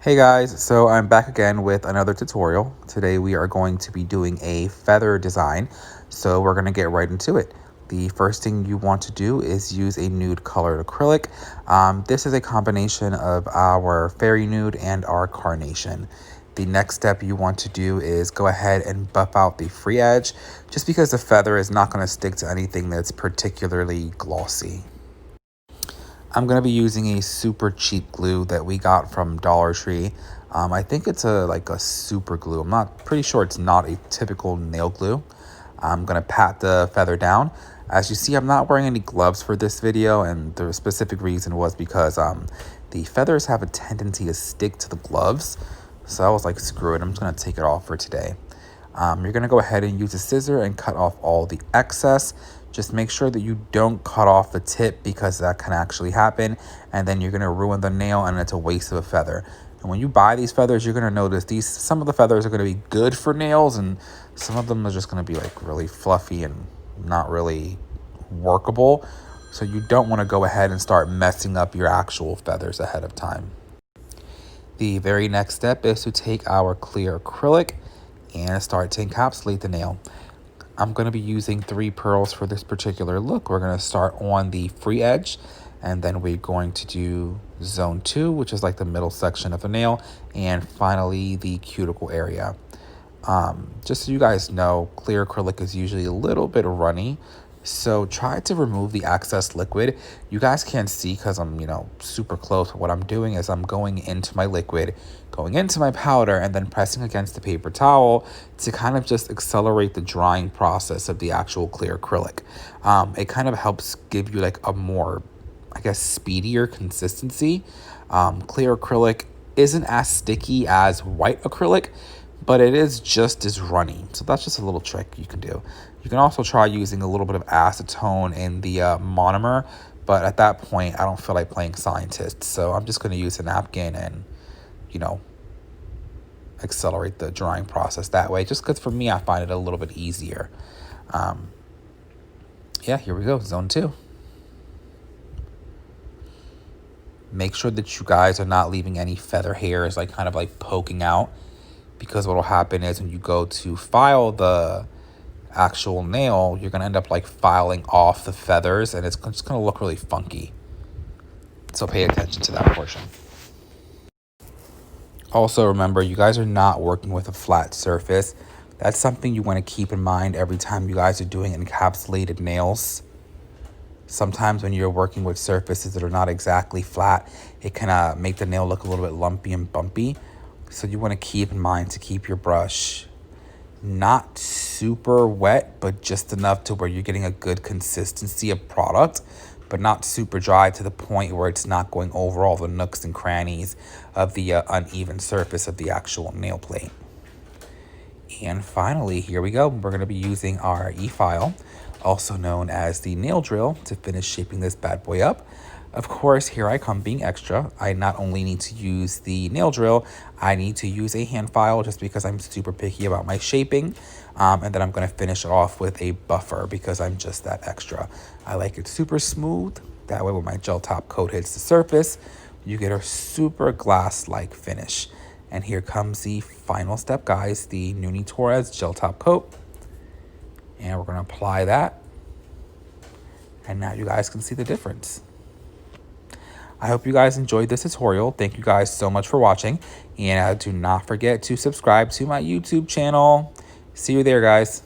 Hey guys, so I'm back again with another tutorial. Today we are going to be doing a feather design, so we're going to get right into it. The first thing you want to do is use a nude colored acrylic. This is a combination of our fairy nude and our carnation. The next step you want to do is go ahead and buff out the free edge, just because the feather is not going to stick to anything that's particularly glossy. I'm going to be using a super cheap glue that we got from Dollar Tree. I think it's a super glue. I'm not pretty sure it's not a typical nail glue. I'm going to pat the feather down. As you see, I'm not wearing any gloves for this video, and the specific reason was because the feathers have a tendency to stick to the gloves. So I was like, screw it, I'm just going to take it off for today. You're going to go ahead and use a scissor and cut off all the excess. Just make sure that you don't cut off the tip, because that can actually happen, and then you're going to ruin the nail and it's a waste of a feather. And when you buy these feathers, you're going to notice some of the feathers are going to be good for nails, and some of them are just going to be like really fluffy and not really workable. So you don't want to go ahead and start messing up your actual feathers ahead of time. The very next step is to take our clear acrylic and start to encapsulate the nail. I'm going to be using 3 pearls for this particular look. We're going to start on the free edge, and then we're going to do zone 2, which is like the middle section of the nail, and finally the cuticle area. Just so you guys know, clear acrylic is usually a little bit runny, so try to remove the excess liquid. You guys can't see because I'm, super close. What I'm doing is I'm going into my liquid, going into my powder, and then pressing against the paper towel to kind of just accelerate the drying process of the actual clear acrylic. It kind of helps give you like a more, speedier consistency. Clear acrylic isn't as sticky as white acrylic, but it is just as runny. So that's just a little trick you can do. You can also try using a little bit of acetone in the monomer, but at that point, I don't feel like playing scientist. So I'm just going to use a napkin and, accelerate the drying process that way. Just because for me, I find it a little bit easier. Here we go, zone 2. Make sure that you guys are not leaving any feather hairs kind of poking out, because what will happen is when you go to file the actual nail, you're going to end up filing off the feathers, and it's just going to look really funky. So pay attention to that portion. Also remember, you guys are not working with a flat surface. That's something you want to keep in mind every time you guys are doing encapsulated nails. Sometimes when you're working with surfaces that are not exactly flat, it can make the nail look a little bit lumpy and bumpy. So you want to keep in mind to keep your brush not super wet, but just enough to where you're getting a good consistency of product, but not super dry to the point where it's not going over all the nooks and crannies of the uneven surface of the actual nail plate. And finally, here we go. We're going to be using our Efile, also known as the nail drill, to finish shaping this bad boy up. Of course, here I come being extra. I not only need to use the nail drill, I need to use a hand file just because I'm super picky about my shaping. And then I'm going to finish it off with a buffer because I'm just that extra. I like it super smooth. That way when my gel top coat hits the surface, you get a super glass-like finish. And here comes the final step, guys, the Nuni Torres gel top coat. And we're going to apply that. And now you guys can see the difference. I hope you guys enjoyed this tutorial. Thank you guys so much for watching. And do not forget to subscribe to my YouTube channel. See you there, guys.